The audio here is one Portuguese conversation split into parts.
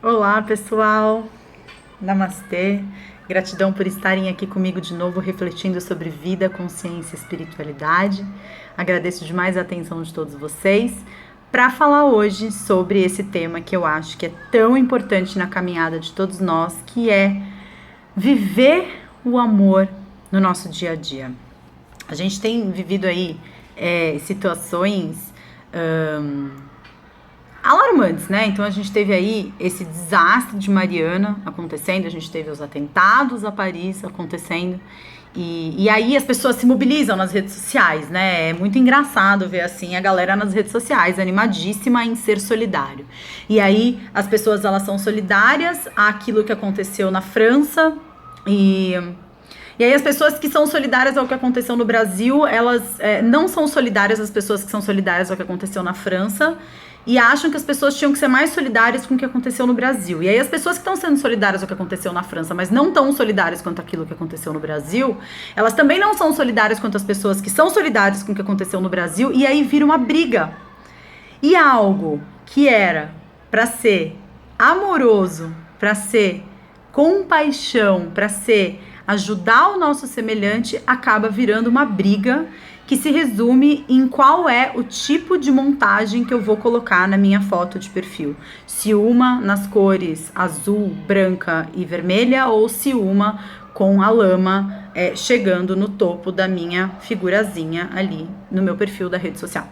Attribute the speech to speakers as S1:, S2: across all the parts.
S1: Olá, pessoal. Namastê. Gratidão por estarem aqui comigo de novo, refletindo sobre vida, consciência e espiritualidade. Agradeço demais a atenção de todos vocês para falar hoje sobre esse tema que eu acho que é tão importante na caminhada de todos nós, que é viver o amor no nosso dia a dia. A gente tem vivido aí situações alarmantes, né? Então a gente teve aí esse desastre de Mariana acontecendo, a gente teve os atentados a Paris acontecendo, e aí as pessoas se mobilizam nas redes sociais, né? É muito engraçado ver assim a galera nas redes sociais animadíssima em ser solidário. E aí as pessoas elas são solidárias àquilo que aconteceu na França e aí as pessoas que são solidárias ao que aconteceu no Brasil, elas não são solidárias às pessoas que são solidárias ao que aconteceu na França e acham que as pessoas tinham que ser mais solidárias com o que aconteceu no Brasil. E aí as pessoas que estão sendo solidárias ao que aconteceu na França, mas não tão solidárias quanto aquilo que aconteceu no Brasil, elas também não são solidárias quanto as pessoas que são solidárias com o que aconteceu no Brasil, e aí vira uma briga. E algo que era para ser amoroso, para ser compaixão, para ser ajudar o nosso semelhante, acaba virando uma briga que se resume em qual é o tipo de montagem que eu vou colocar na minha foto de perfil. Se uma nas cores azul, branca e vermelha, ou se uma com a lama chegando no topo da minha figurazinha ali no meu perfil da rede social.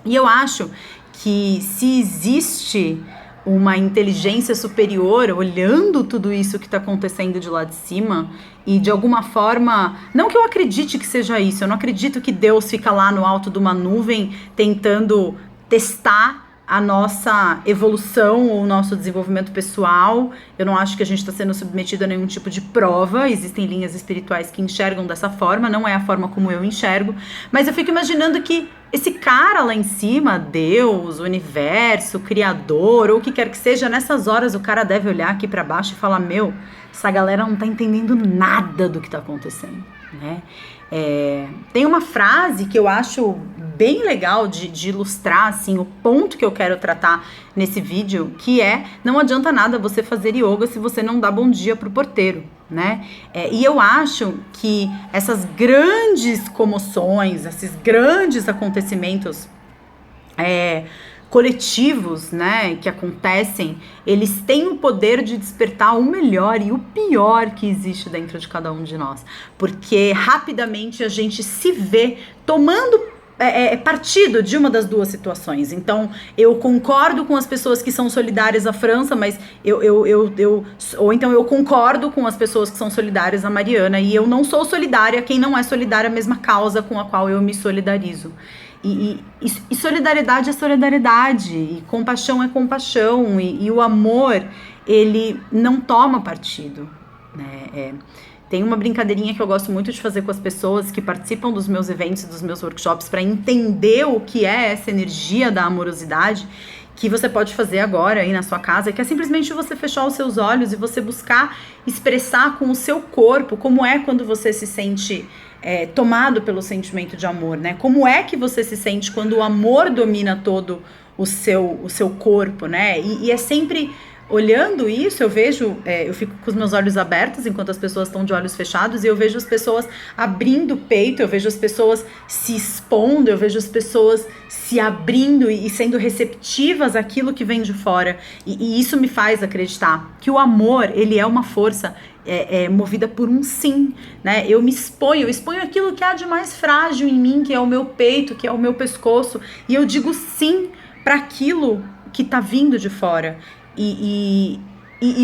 S1: E eu acho que se existe uma inteligência superior olhando tudo isso que está acontecendo de lá de cima e de alguma forma, não que eu acredite que seja isso, eu não acredito que Deus fica lá no alto de uma nuvem tentando testar a nossa evolução ou o nosso desenvolvimento pessoal. Eu não acho que a gente está sendo submetido a nenhum tipo de prova. Existem linhas espirituais que enxergam dessa forma, não é a forma como eu enxergo, mas eu fico imaginando que esse cara lá em cima, Deus, o universo, o criador, ou o que quer que seja, nessas horas o cara deve olhar aqui para baixo e falar: meu, essa galera não tá entendendo nada do que tá acontecendo, né? Tem uma frase que eu acho bem legal de ilustrar assim, o ponto que eu quero tratar nesse vídeo, que é: não adianta nada você fazer yoga se você não dá bom dia pro porteiro, né? E eu acho que essas grandes comoções, esses grandes acontecimentos coletivos, né, que acontecem, eles têm o poder de despertar o melhor e o pior que existe dentro de cada um de nós, porque rapidamente a gente se vê tomando partido de uma das duas situações. Então, eu concordo com as pessoas que são solidárias à França, mas ou então eu concordo com as pessoas que são solidárias à Mariana, e eu não sou solidária a quem não é solidária à mesma causa com a qual eu me solidarizo. E solidariedade é solidariedade, e compaixão é compaixão, e o amor, ele não toma partido, né? Tem uma brincadeirinha que eu gosto muito de fazer com as pessoas que participam dos meus eventos, dos meus workshops, para entender o que é essa energia da amorosidade, que você pode fazer agora aí na sua casa, que é simplesmente você fechar os seus olhos e você buscar expressar com o seu corpo como é quando você se sente tomado pelo sentimento de amor, né? Como é que você se sente quando o amor domina todo o seu corpo, né? E é sempre olhando isso, eu vejo, eu fico com os meus olhos abertos enquanto as pessoas estão de olhos fechados, e eu vejo as pessoas abrindo o peito, eu vejo as pessoas se expondo, eu vejo as pessoas se abrindo e sendo receptivas àquilo que vem de fora, e isso me faz acreditar que o amor, ele é uma força movida por um sim, né? Eu exponho aquilo que há de mais frágil em mim, que é o meu peito, que é o meu pescoço, e eu digo sim para aquilo que tá vindo de fora. E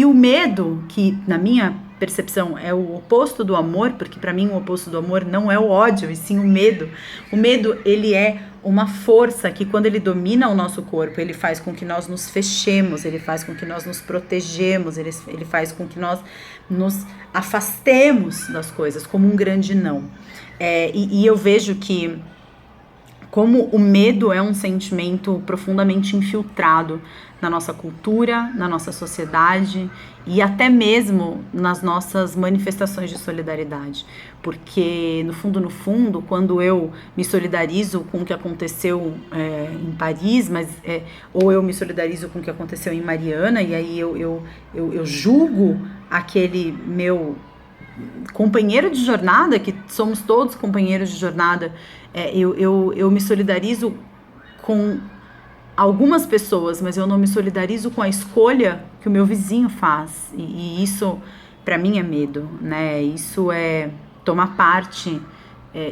S1: o medo, que na minha percepção é o oposto do amor, porque para mim o oposto do amor não é o ódio, e sim o medo. O medo, ele é uma força que, quando ele domina o nosso corpo, ele faz com que nós nos fechemos, ele faz com que nós nos protegemos, ele faz com que nós nos afastemos das coisas, como um grande não. E eu vejo que como o medo é um sentimento profundamente infiltrado na nossa cultura, na nossa sociedade e até mesmo nas nossas manifestações de solidariedade. Porque, no fundo, quando eu me solidarizo com o que aconteceu em Paris, ou eu me solidarizo com o que aconteceu em Mariana, e aí eu julgo aquele meu companheiro de jornada, que somos todos companheiros de jornada, eu me solidarizo com algumas pessoas, mas eu não me solidarizo com a escolha que o meu vizinho faz. E isso, para mim, é medo, né? Isso é tomar parte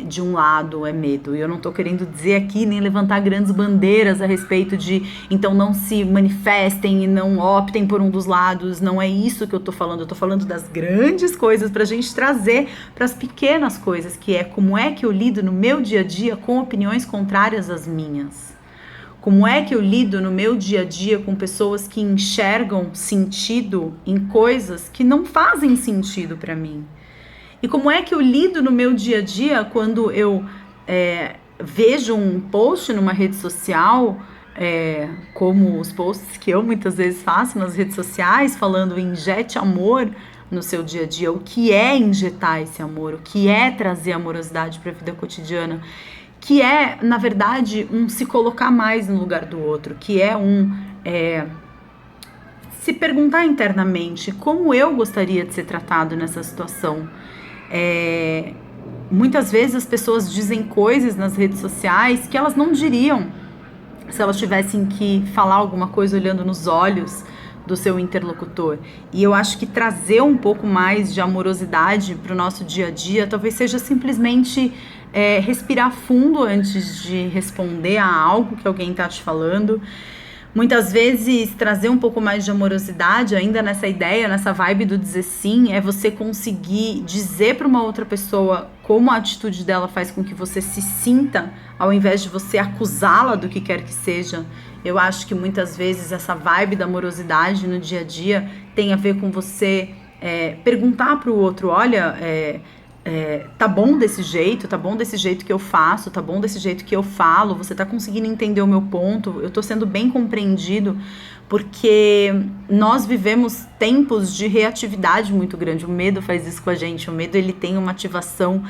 S1: de um lado, é medo. E eu não tô querendo dizer aqui, nem levantar grandes bandeiras a respeito de, então não se manifestem e não optem por um dos lados. Não é isso que eu tô falando. Eu tô falando das grandes coisas pra gente trazer para as pequenas coisas, que é como é que eu lido no meu dia a dia com opiniões contrárias às minhas. Como é que eu lido no meu dia a dia com pessoas que enxergam sentido em coisas que não fazem sentido para mim? E como é que eu lido no meu dia a dia quando eu vejo um post numa rede social, como os posts que eu muitas vezes faço nas redes sociais, falando injete amor no seu dia a dia, o que é injetar esse amor, o que é trazer amorosidade para a vida cotidiana, que é, na verdade, se colocar mais no lugar do outro, que é se perguntar internamente como eu gostaria de ser tratado nessa situação. Muitas vezes as pessoas dizem coisas nas redes sociais que elas não diriam se elas tivessem que falar alguma coisa olhando nos olhos do seu interlocutor. E eu acho que trazer um pouco mais de amorosidade para o nosso dia a dia talvez seja simplesmente respirar fundo antes de responder a algo que alguém está te falando. Muitas vezes trazer um pouco mais de amorosidade, ainda nessa ideia, nessa vibe do dizer sim, é você conseguir dizer para uma outra pessoa como a atitude dela faz com que você se sinta, ao invés de você acusá-la do que quer que seja. Eu acho que muitas vezes essa vibe da amorosidade no dia a dia tem a ver com você perguntar para o outro, olha, tá bom desse jeito que eu faço, tá bom desse jeito que eu falo, você tá conseguindo entender o meu ponto, eu tô sendo bem compreendido, porque nós vivemos tempos de reatividade muito grande. O medo faz isso com a gente. O medo, ele tem uma ativação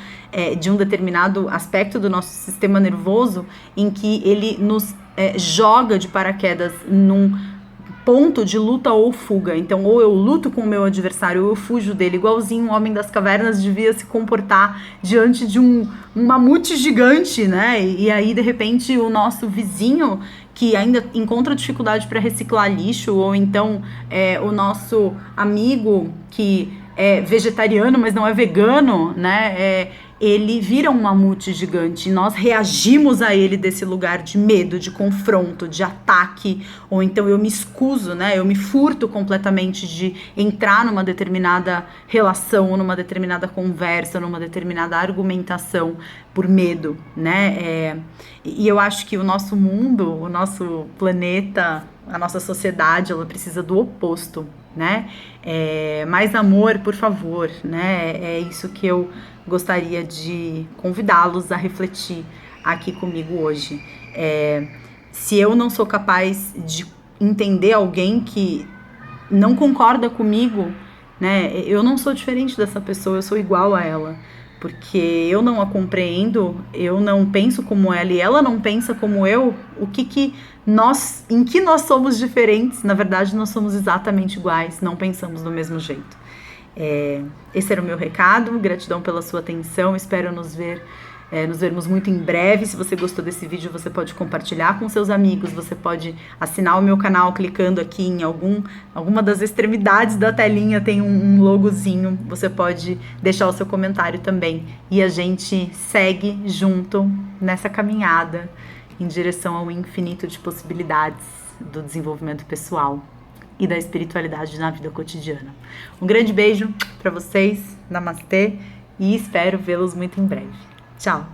S1: de um determinado aspecto do nosso sistema nervoso, em que ele nos joga de paraquedas num ponto de luta ou fuga. Então, ou eu luto com o meu adversário, ou eu fujo dele, igualzinho um homem das cavernas devia se comportar diante de um mamute gigante, né? E aí, de repente, o nosso vizinho, que ainda encontra dificuldade para reciclar lixo, ou então o nosso amigo que é vegetariano, mas não é vegano, né? Ele vira um mamute gigante e nós reagimos a ele desse lugar de medo, de confronto, de ataque, ou então eu me escuso, né? Eu me furto completamente de entrar numa determinada relação, numa determinada conversa, numa determinada argumentação por medo, né? E eu acho que o nosso mundo, o nosso planeta, a nossa sociedade, ela precisa do oposto, né? Mais amor, por favor, né? É isso que eu gostaria de convidá-los a refletir aqui comigo hoje. Se eu não sou capaz de entender alguém que não concorda comigo, né? Eu não sou diferente dessa pessoa, eu sou igual a ela. Porque eu não a compreendo, eu não penso como ela e ela não pensa como eu, em que nós somos diferentes? Na verdade, nós somos exatamente iguais, não pensamos do mesmo jeito. Esse era o meu recado, gratidão pela sua atenção, espero nos vermos muito em breve. Se você gostou desse vídeo, você pode compartilhar com seus amigos, você pode assinar o meu canal clicando aqui em alguma das extremidades da telinha, tem um logozinho, você pode deixar o seu comentário também, e a gente segue junto nessa caminhada em direção ao infinito de possibilidades do desenvolvimento pessoal e da espiritualidade na vida cotidiana. Um grande beijo para vocês, namastê, e espero vê-los muito em breve. Tchau!